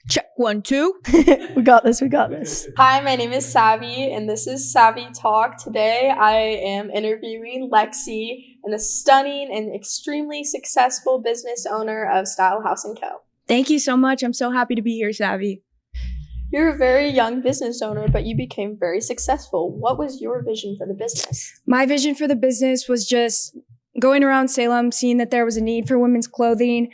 Check 1, 2. We got this. Hi, my name is Savvy, and this is SavvyTok. Today, I am interviewing Lexi, a stunning and extremely successful business owner of Style House & Co. Thank you so much. I'm so happy to be here, Savvy. You're a very young business owner, but you became very successful. What was your vision for the business? My vision for the business was just going around Salem, seeing that there was a need for women's clothing.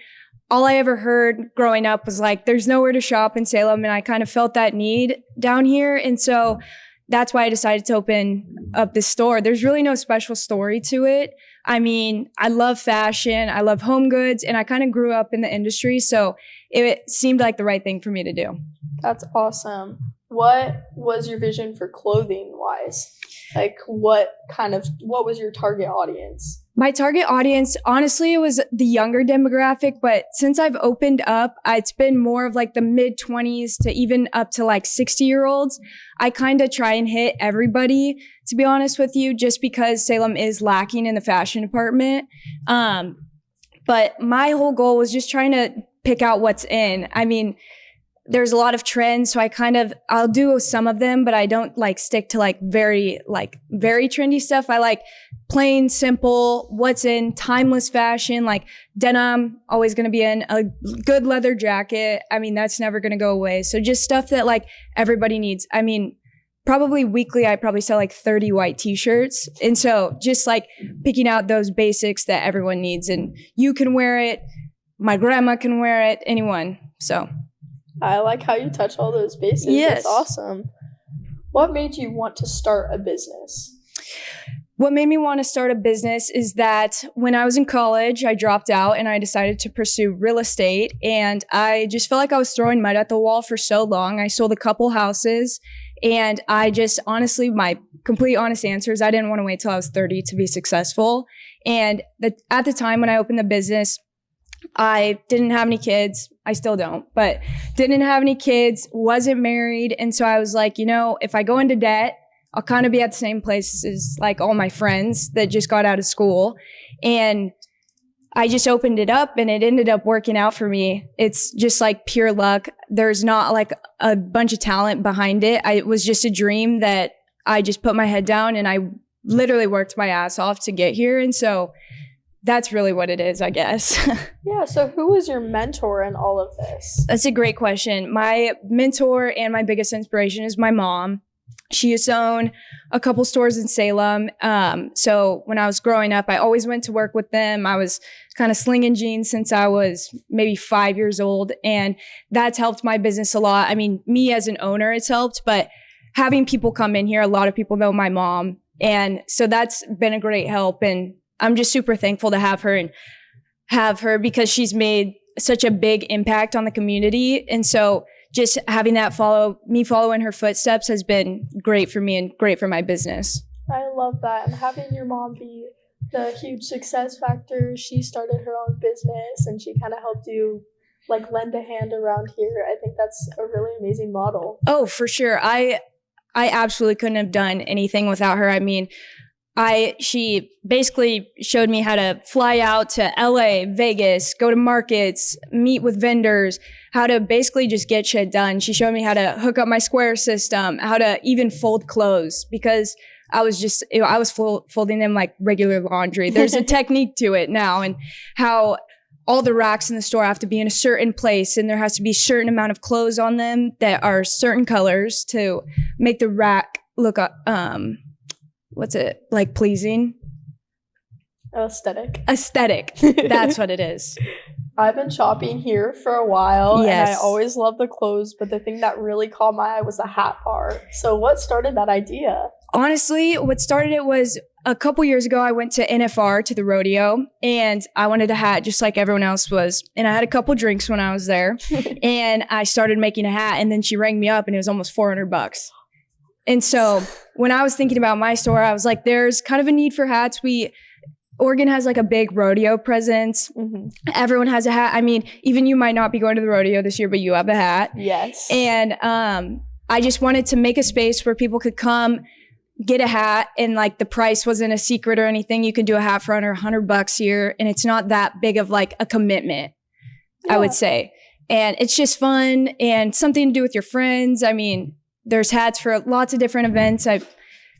All I ever heard growing up was like, there's nowhere to shop in Salem. And I kind of felt that need down here. And so that's why I decided to open up this store. There's really no special story to it. I mean, I love fashion, I love home goods, and I kind of grew up in the industry. So it seemed like the right thing for me to do. That's awesome. What was your vision for clothing wise? Like what was your target audience? My target audience, honestly, it was the younger demographic, but since I've opened up, it's been more of like the mid-20s to even up to like 60-year-olds. I kind of try and hit everybody, to be honest with you, just because Salem is lacking in the fashion department. But my whole goal was just trying to pick out what's in. I mean, there's a lot of trends, so I'll do some of them, but I don't like stick to very trendy stuff. I like plain, simple, what's in, timeless fashion, like denim, always going to be in, a good leather jacket. I mean, that's never going to go away. So just stuff that like everybody needs. I mean, probably weekly, I probably sell like 30 white t-shirts. And so just like picking out those basics that everyone needs, and you can wear it. My grandma can wear it, anyone. So I like how you touch all those bases. Yes. That's awesome. What made you want to start a business? What made me want to start a business is that when I was in college, I dropped out and I decided to pursue real estate. And I just felt like I was throwing mud at the wall for so long. I sold a couple houses, and I just honestly, my complete honest answer is I didn't want to wait till I was 30 to be successful. And at the time when I opened the business, I didn't have any kids. I still don't, but didn't have any kids, wasn't married. And so I was like, if I go into debt, I'll kind of be at the same place as like all my friends that just got out of school. And I just opened it up and it ended up working out for me. It's just like pure luck. There's not like a bunch of talent behind it. It was just a dream that I just put my head down and I literally worked my ass off to get here. And so that's really what it is, I guess. Yeah, so who was your mentor in all of this? That's a great question. My mentor and my biggest inspiration is my mom. She used to own a couple stores in Salem. So when I was growing up, I always went to work with them. I was kind of slinging jeans since I was maybe 5 years old. And that's helped my business a lot. I mean, me as an owner, it's helped, but having people come in here, a lot of people know my mom. And so that's been a great help. And I'm just super thankful to have her because she's made such a big impact on the community. And so just having that follow in her footsteps has been great for me and great for my business. I love that. And having your mom be the huge success factor, she started her own business and she kind of helped you like lend a hand around here. I think that's a really amazing model. Oh, for sure. I absolutely couldn't have done anything without her. I mean, she basically showed me how to fly out to LA, Vegas, go to markets, meet with vendors, how to basically just get shit done. She showed me how to hook up my Square system, how to even fold clothes, because I was folding them like regular laundry. There's a technique to it now, and how all the racks in the store have to be in a certain place, and there has to be a certain amount of clothes on them that are certain colors to make the rack look pleasing? Aesthetic. That's what it is. I've been shopping here for a while, Yes. And I always love the clothes, but the thing that really caught my eye was the hat part. So what started that idea? Honestly, what started it was a couple years ago, I went to NFR to the rodeo, and I wanted a hat just like everyone else was. And I had a couple drinks when I was there, and I started making a hat, and then she rang me up and it was almost $400. And so when I was thinking about my store, I was like, there's kind of a need for hats. Oregon has like a big rodeo presence. Mm-hmm. Everyone has a hat. I mean, even you might not be going to the rodeo this year, but you have a hat. Yes. And I just wanted to make a space where people could come, get a hat, and like the price wasn't a secret or anything. You can do a hat for under $100 here, and it's not that big of like a commitment, I would say. and it's just fun and something to do with your friends. I mean, there's hats for lots of different events.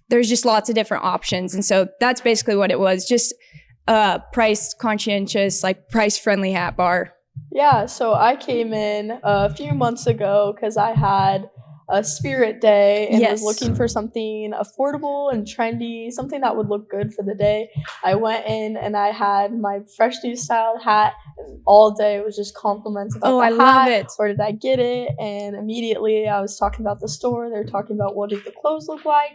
There's just lots of different options. And so that's basically what it was. Just price conscientious, like price friendly hat bar. Yeah, so I came in a few months ago because I had a spirit day and was looking for something affordable and trendy, something that would look good for the day. I went in and I had my freshly styled hat, and all day it was just compliments about the hat. Love it. Where did I get it? And immediately I was talking about the store. They were talking about what did the clothes look like.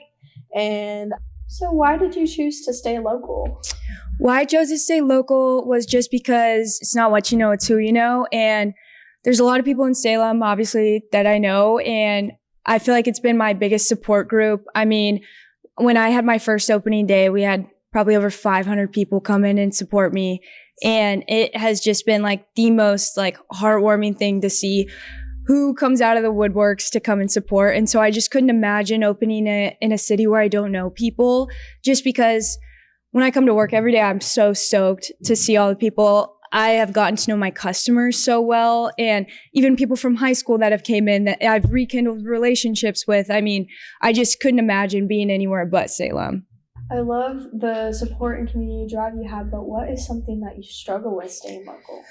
And so why did you choose to stay local? Why I chose to stay local was just because it's not what you know, it's who you know. And there's a lot of people in Salem, obviously, that I know. And I feel like it's been my biggest support group. I mean, when I had my first opening day, we had probably over 500 people come in and support me. And it has just been like the most like heartwarming thing to see who comes out of the woodworks to come and support. And so I just couldn't imagine opening it in a city where I don't know people, just because when I come to work every day, I'm so stoked to see all the people. I have gotten to know my customers so well, and even people from high school that have came in that I've rekindled relationships with. I mean, I just couldn't imagine being anywhere but Salem. I love the support and community drive you have, but what is something that you struggle with staying local?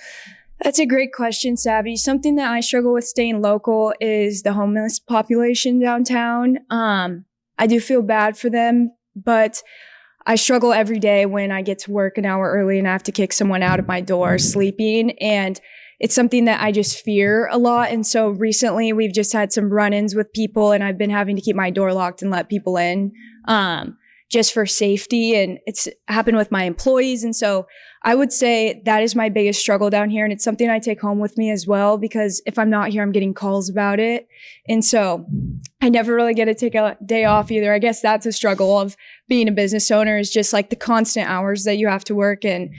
That's a great question, Savvy. Something that I struggle with staying local is the homeless population downtown. I do feel bad for them, but I struggle every day when I get to work an hour early and I have to kick someone out of my door sleeping. And it's something that I just fear a lot. And so recently we've just had some run-ins with people and I've been having to keep my door locked and let people in, just for safety. And it's happened with my employees. And so I would say that is my biggest struggle down here. And it's something I take home with me as well, because if I'm not here, I'm getting calls about it. And so I never really get to take a day off either. I guess that's a struggle of being a business owner, is just like the constant hours that you have to work, and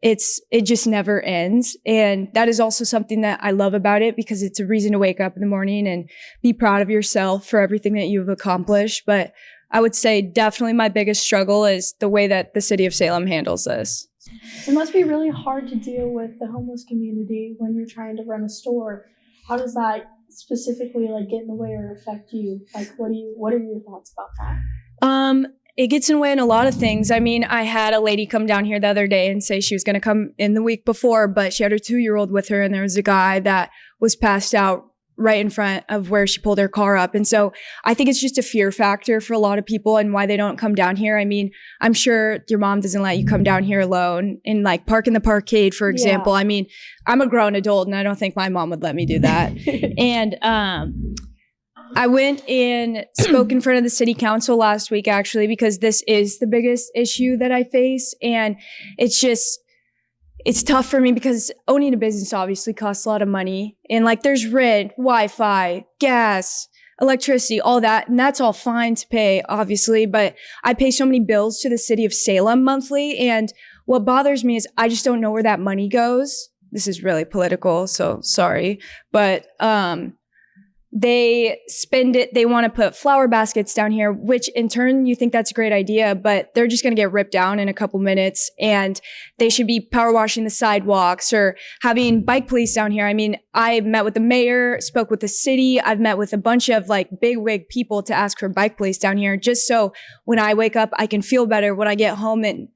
it just never ends. And that is also something that I love about it, because it's a reason to wake up in the morning and be proud of yourself for everything that you've accomplished. But I would say definitely my biggest struggle is the way that the city of Salem handles this. It must be really hard to deal with the homeless community when you're trying to run a store. How does that specifically like get in the way or affect you? Like, what are your thoughts about that? It gets in the way in a lot of things. I mean, I had a lady come down here the other day and say she was going to come in the week before, but she had her 2-year-old with her, and there was a guy that was passed out right in front of where she pulled her car up. And so I think it's just a fear factor for a lot of people and why they don't come down here. I mean, I'm sure your mom doesn't let you come down here alone and like park in the parkade, for example. Yeah. I mean, I'm a grown adult and I don't think my mom would let me do that. And, I went and spoke in front of the city council last week, actually, because this is the biggest issue that I face. And it's tough for me because owning a business obviously costs a lot of money. And like there's rent, Wi-Fi, gas, electricity, all that. And that's all fine to pay, obviously. But I pay so many bills to the city of Salem monthly. And what bothers me is I just don't know where that money goes. This is really political, so sorry. But they spend it. They want to put flower baskets down here, which in turn you think that's a great idea, but they're just going to get ripped down in a couple minutes. And they should be power washing the sidewalks or having bike police down here. I mean, I met with the mayor, spoke with the city. I've met with a bunch of like big wig people to ask for bike police down here, just so when I wake up, I can feel better. When I get home and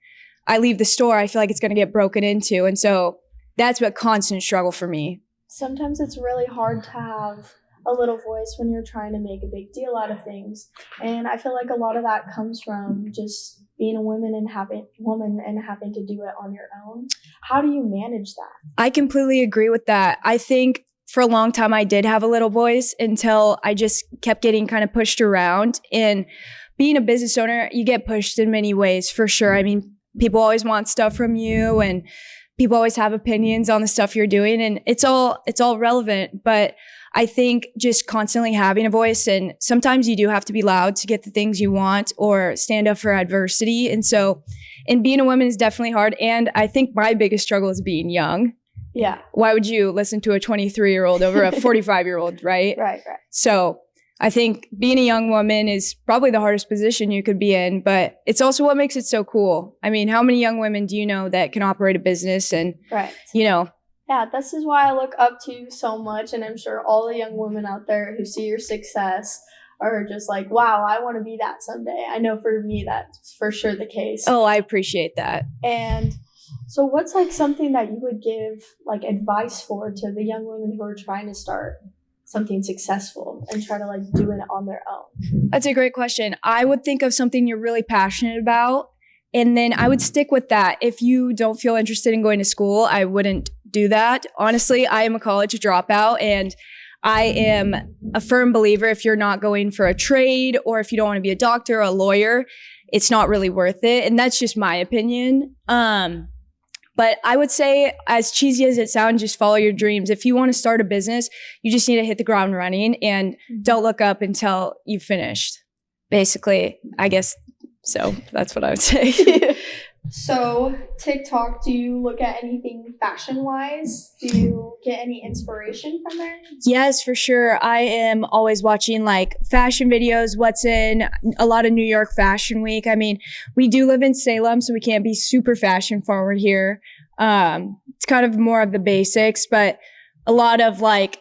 I leave the store, I feel like it's going to get broken into. And so that's a constant struggle for me. Sometimes it's really hard to have a little voice when you're trying to make a big deal out of things. And I feel like a lot of that comes from just being a woman and having to do it on your own. How do you manage that? I completely agree with that. I think for a long time I did have a little voice until I just kept getting kind of pushed around. And being a business owner, you get pushed in many ways for sure. I mean, people always want stuff from you and people always have opinions on the stuff you're doing, and it's all relevant. But I think just constantly having a voice, and sometimes you do have to be loud to get the things you want or stand up for adversity. And so, and being a woman is definitely hard. And I think my biggest struggle is being young. Yeah. Why would you listen to a 23-year-old over a 45-year-old, right? Right. So I think being a young woman is probably the hardest position you could be in, but it's also what makes it so cool. I mean, how many young women do you know that can operate a business and, right. you know, Yeah, this is why I look up to you so much, and I'm sure all the young women out there who see your success are just like, wow, I want to be that someday. I know for me that's for sure the case. Oh, I appreciate that. And so what's like something that you would give like advice for to the young women who are trying to start something successful and try to like do it on their own? That's a great question. I would think of something you're really passionate about, and then I would stick with that. If you don't feel interested in going to school, I wouldn't do that. Honestly, I am a college dropout, and I am a firm believer if you're not going for a trade or if you don't want to be a doctor or a lawyer, it's not really worth it. And that's just my opinion. But I would say, as cheesy as it sounds, just follow your dreams. If you want to start a business, you just need to hit the ground running and don't look up until you've finished. Basically, I guess. So that's what I would say. So TikTok, do you look at anything fashion-wise? Do you get any inspiration from there? Yes, for sure. I am always watching like fashion videos, what's in a lot of New York Fashion Week. I mean, we do live in Salem, so we can't be super fashion forward here. It's kind of more of the basics, but a lot of like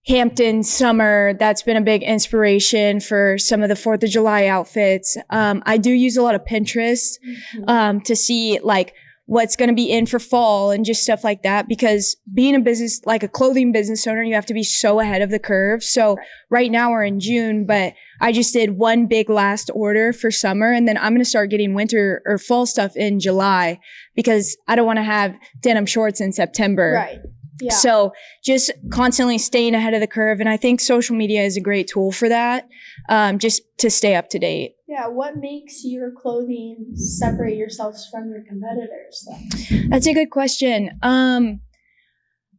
Hampton summer, that's been a big inspiration for some of the 4th of July outfits. I do use a lot of Pinterest to see like what's going to be in for fall and just stuff like that, because being a business, like a clothing business owner, you have to be so ahead of the curve. So right now we're in June, but I just did one big last order for summer, and then I'm going to start getting winter or fall stuff in July because I don't want to have denim shorts in September. Right. Yeah. So just constantly staying ahead of the curve. And I think social media is a great tool for that, just to stay up to date. Yeah. What makes your clothing separate yourselves from your competitors then? That's a good question. I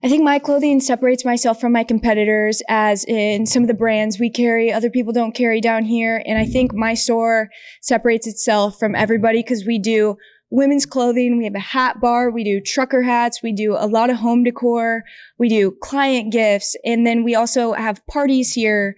think my clothing separates myself from my competitors, as in some of the brands we carry, other people don't carry down here. And I think my store separates itself from everybody because we do women's clothing, we have a hat bar, we do trucker hats, we do a lot of home decor, we do client gifts, and then we also have parties here.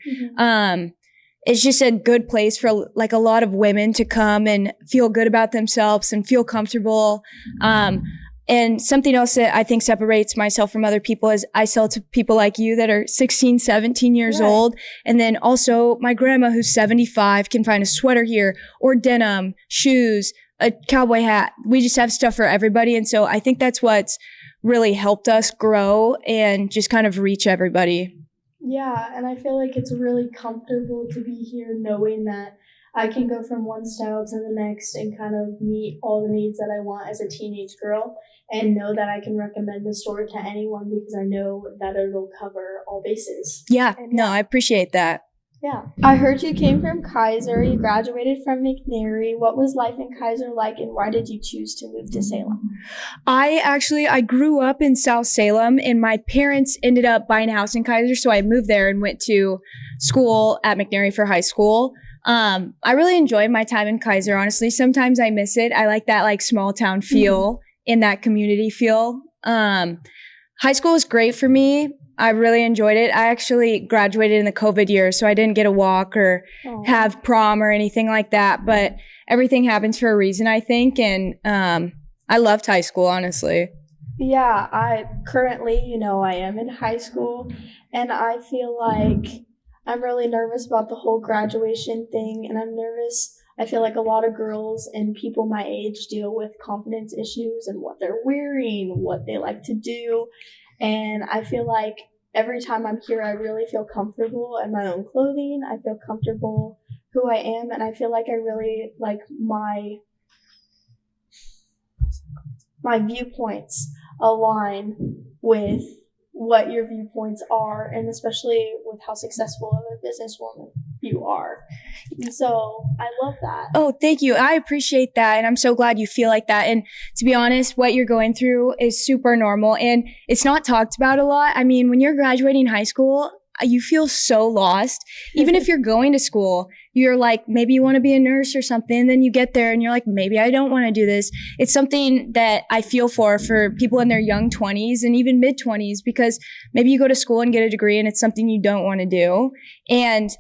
It's just a good place for like a lot of women to come and feel good about themselves and feel comfortable. And something else that I think separates myself from other people is I sell to people like you that are 16, 17 years old. And then also my grandma who's 75 can find a sweater here or denim, shoes, a cowboy hat. We just have stuff for everybody. And so I think that's what's really helped us grow and just kind of reach everybody. Yeah, and I feel like it's really comfortable to be here knowing that I can go from one style to the next and kind of meet all the needs that I want as a teenage girl, and know that I can recommend the store to anyone because I know that it'll cover all bases. Yeah, no, I appreciate that. Yeah. I heard you came from Kaiser. You graduated from McNary. What was life in Kaiser like, and why did you choose to move to Salem? I grew up in South Salem, and my parents ended up buying a house in Kaiser, so I moved there and went to school at McNary for high school. I really enjoyed my time in Kaiser, honestly. Sometimes I miss it. I like that like small town feel and that community feel. High school was great for me. I really enjoyed it. I actually graduated in the COVID year, so I didn't get a walk or have prom or anything like that. But everything happens for a reason, I think. And I loved high school, honestly. Yeah, I currently, I am in high school, and I feel like I'm really nervous about the whole graduation thing, and I'm nervous. I feel like a lot of girls and people my age deal with confidence issues and what they're wearing, what they like to do. And I feel like every time I'm here, I really feel comfortable in my own clothing. I feel comfortable who I am, and I feel like I really like my viewpoints align with what your viewpoints are, and especially with how successful of a businesswoman you are. And so I love that. Oh, thank you. I appreciate that. And I'm so glad you feel like that. And to be honest, what you're going through is super normal, and it's not talked about a lot. I mean, when you're graduating high school, you feel so lost. Even if you're going to school, you're like, maybe you want to be a nurse or something. And then you get there and you're like, maybe I don't want to do this. It's something that I feel for people in their young 20s and even mid 20s, because maybe you go to school and get a degree and it's something you don't want to do. And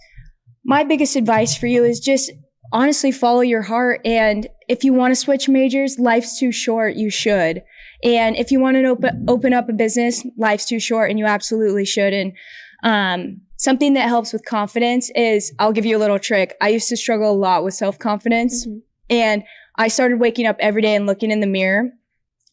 my biggest advice for you is just honestly follow your heart. And if you want to switch majors, life's too short. You should. And if you want to open up a business, life's too short and you absolutely should. And something that helps with confidence is, I'll give you a little trick. I used to struggle a lot with self-confidence. And I started waking up every day and looking in the mirror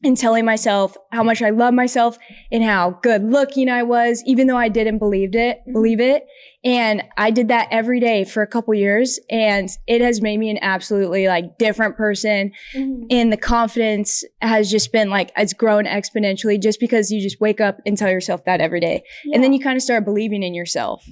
and telling myself how much I love myself and how good looking I was, even though I didn't believe it. And I did that every day for a couple years, and it has made me an absolutely like different person. And the confidence has just been like, it's grown exponentially just because you just wake up and tell yourself that every day. And then you kind of start believing in yourself.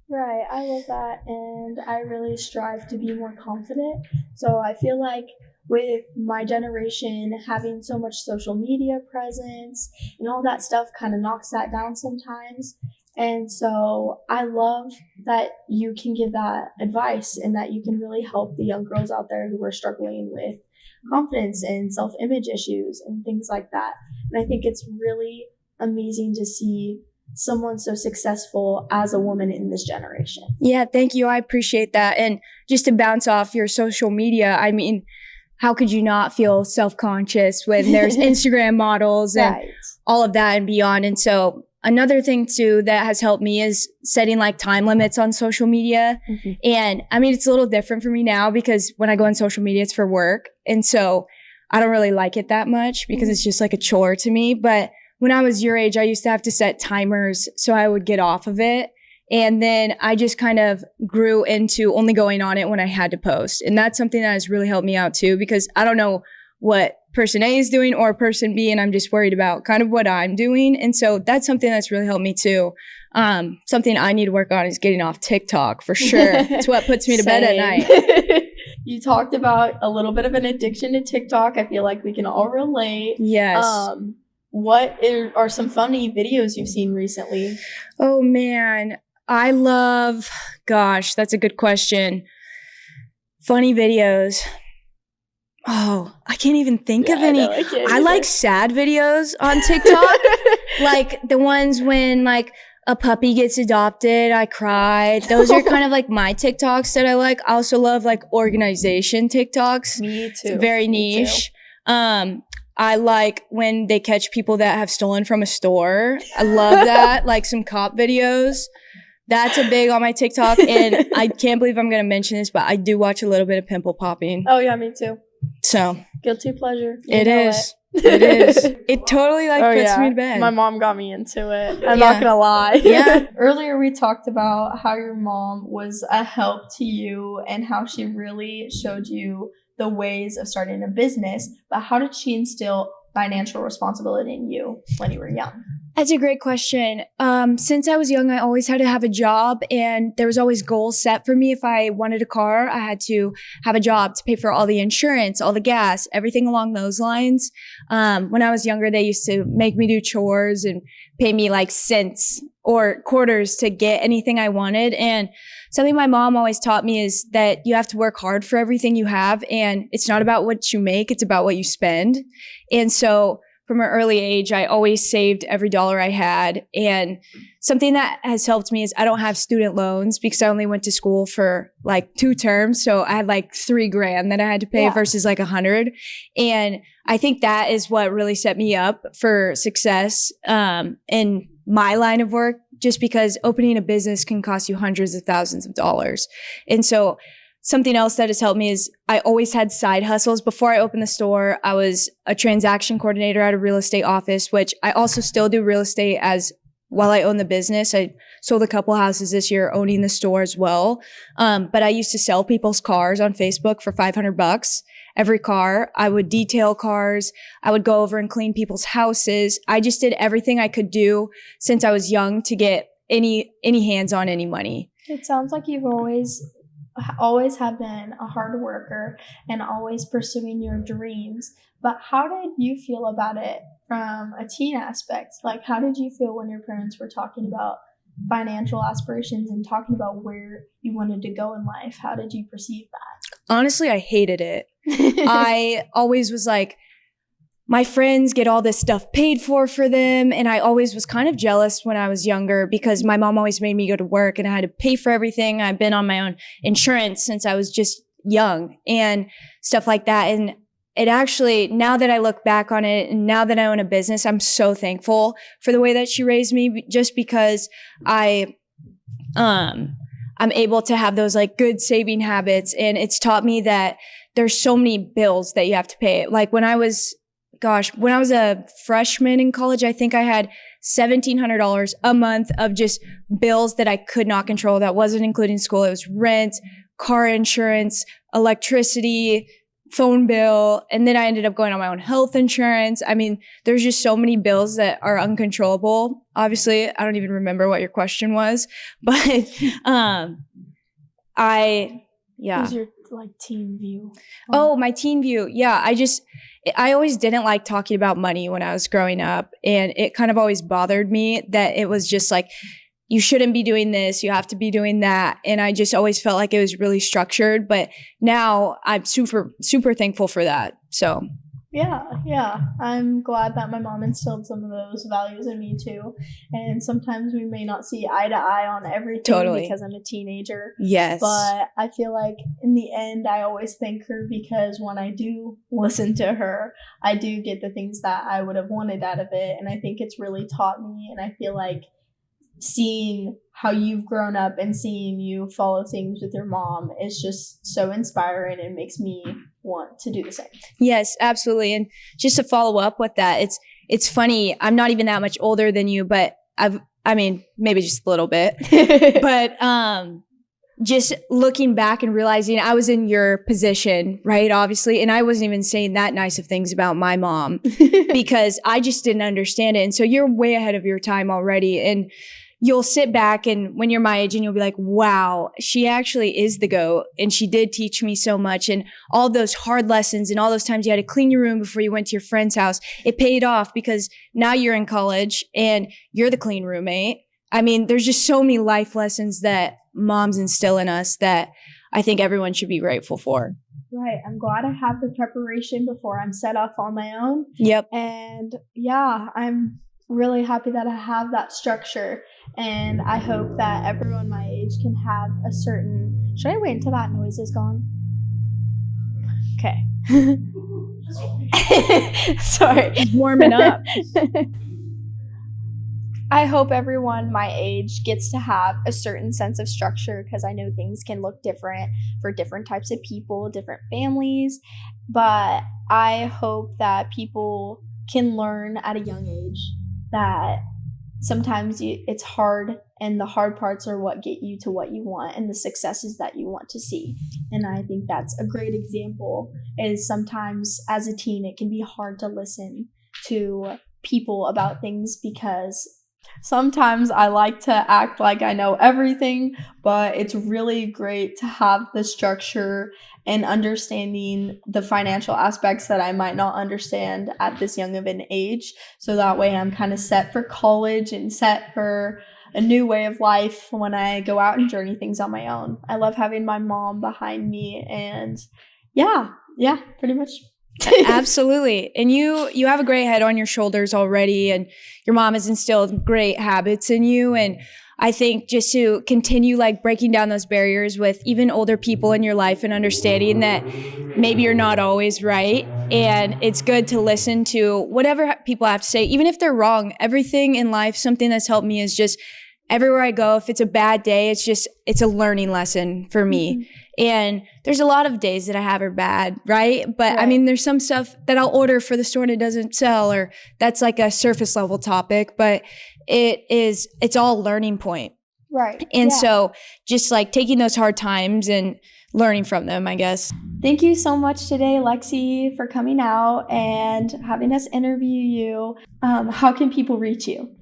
Right. I love that. And I really strive to be more confident. So I feel like with my generation having so much social media presence and all that stuff kind of knocks that down sometimes. And so I love that you can give that advice and that you can really help the young girls out there who are struggling with confidence and self-image issues and things like that. And I think it's really amazing to see someone so successful as a woman in this generation. Yeah, thank you. I appreciate that. And just to bounce off your social media, I mean, how could you not feel self-conscious when there's Instagram models and all of that and beyond? And so another thing too that has helped me is setting like time limits on social media. And I mean, it's a little different for me now because when I go on social media, it's for work. And so I don't really like it that much because it's just like a chore to me. But when I was your age, I used to have to set timers so I would get off of it. And then I just kind of grew into only going on it when I had to post. And that's something that has really helped me out too, because I don't know what person A is doing or person B, and I'm just worried about kind of what I'm doing. And so that's something that's really helped me too. Something I need to work on is getting off TikTok for sure. It's what puts me to bed at night. You talked about a little bit of an addiction to TikTok. I feel like we can all relate. Yes. What are some funny videos you've seen recently? Oh man. Gosh, that's a good question. Funny videos. Oh, I can't even think of any. I like sad videos on TikTok. Like the ones when like a puppy gets adopted, I cried. Those are kind of like my TikToks that I like. I also love like organization TikToks. Me too. It's very niche. I like when they catch people that have stolen from a store. I love that. Like some cop videos. That's a big on my TikTok. And I can't believe I'm going to mention this, but I do watch a little bit of pimple popping. Oh, yeah, me too. So. Guilty pleasure. It is. It totally like puts me to bed. My mom got me into it. I'm not going to lie. Yeah. Earlier we talked about how your mom was a help to you and how she really showed you the ways of starting a business. But how did she instill financial responsibility in you when you were young? That's a great question. Since I was young, I always had to have a job, and there was always goals set for me. If I wanted a car, I had to have a job to pay for all the insurance, all the gas, everything along those lines. When I was younger, they used to make me do chores and pay me like cents or quarters to get anything I wanted. And something my mom always taught me is that you have to work hard for everything you have, and it's not about what you make, it's about what you spend. And so from an early age, I always saved every dollar I had. And something that has helped me is I don't have student loans because I only went to school for like 2 terms. So I had like $3,000 that I had to pay versus like 100. And I think that is what really set me up for success in my line of work, just because opening a business can cost you hundreds of thousands of dollars. And so something else that has helped me is I always had side hustles. Before I opened the store, I was a transaction coordinator at a real estate office, which I also still do real estate as while I own the business. I sold a couple houses this year owning the store as well. But I used to sell people's cars on Facebook for $500 every car. I would detail cars. I would go over and clean people's houses. I just did everything I could do since I was young to get any hands on any money. It sounds like you've always have been a hard worker and always pursuing your dreams. But how did you feel about it from a teen aspect? Like, how did you feel when your parents were talking about financial aspirations and talking about where you wanted to go in life? How did you perceive that? Honestly, I hated it. I always was like, my friends get all this stuff paid for them. And I always was kind of jealous when I was younger because my mom always made me go to work and I had to pay for everything. I've been on my own insurance since I was just young and stuff like that. And it actually, now that I look back on it and now that I own a business, I'm so thankful for the way that she raised me, just because I'm able to have those like good saving habits. And it's taught me that there's so many bills that you have to pay. Like when I was a freshman in college, I think I had $1,700 a month of just bills that I could not control. That wasn't including school. It was rent, car insurance, electricity, phone bill. And then I ended up going on my own health insurance. I mean, there's just so many bills that are uncontrollable. Obviously, I don't even remember what your question was, but, Who's your like teen view? Oh, my teen view. Yeah. I always didn't like talking about money when I was growing up. And it kind of always bothered me that it was just like, you shouldn't be doing this. You have to be doing that. And I just always felt like it was really structured. But now I'm super, super thankful for that. So. Yeah. I'm glad that my mom instilled some of those values in me too. And sometimes we may not see eye to eye on everything because I'm a teenager. Yes. But I feel like in the end, I always thank her, because when I do listen to her, I do get the things that I would have wanted out of it. And I think it's really taught me. And I feel like seeing how you've grown up and seeing you follow things with your mom is just so inspiring and makes me want to do the same. Yes, absolutely. And just to follow up with that, it's funny. I'm not even that much older than you, but maybe just a little bit, but, just looking back and realizing I was in your position, right? Obviously. And I wasn't even saying that nice of things about my mom because I just didn't understand it. And so you're way ahead of your time already. And you'll sit back and when you're my age and you'll be like, wow, she actually is the GOAT. And she did teach me so much. And all those hard lessons and all those times you had to clean your room before you went to your friend's house, it paid off because now you're in college and you're the clean roommate. I mean, there's just so many life lessons that moms instill in us that I think everyone should be grateful for. Right. I'm glad I have the preparation before I'm set off on my own. Yep. And yeah, I'm really happy that I have that structure. And I hope that everyone my age can have a certain... Should I wait until that noise is gone? Okay. Sorry. Warming up. I hope everyone my age gets to have a certain sense of structure, because I know things can look different for different types of people, different families. But I hope that people can learn at a young age that sometimes it's hard, and the hard parts are what get you to what you want and the successes that you want to see. And I think that's a great example, is sometimes as a teen, it can be hard to listen to people about things, because sometimes I like to act like I know everything, but it's really great to have the structure and understanding the financial aspects that I might not understand at this young of an age. So that way I'm kind of set for college and set for a new way of life when I go out and journey things on my own. I love having my mom behind me, and yeah, pretty much. Absolutely. And you have a great head on your shoulders already, and your mom has instilled great habits in you. And I think just to continue like breaking down those barriers with even older people in your life and understanding that maybe you're not always right. And it's good to listen to whatever people have to say, even if they're wrong. Everything in life, something that's helped me is just everywhere I go, if it's a bad day, it's a learning lesson for me. Mm-hmm. And there's a lot of days that I have are bad, right? But right. I mean, there's some stuff that I'll order for the store and it doesn't sell, or that's like a surface level topic, but it's all a learning point. Right. And so just like taking those hard times and learning from them, I guess. Thank you so much today, Lexi, for coming out and having us interview you. How can people reach you?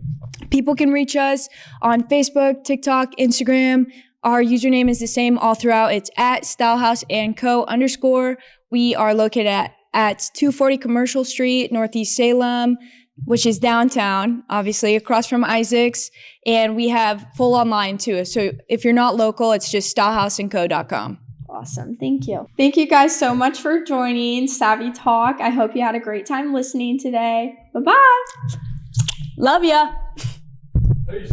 People can reach us on Facebook, TikTok, Instagram. Our username is the same all throughout. It's at @StyleHouseandCo_. We are located at 240 Commercial Street, Northeast Salem, which is downtown, obviously, across from Isaac's. And we have full online too. So if you're not local, it's just StyleHouseandCo.com. Awesome. Thank you. Thank you guys so much for joining SavvyTok. I hope you had a great time listening today. Bye-bye. Love ya.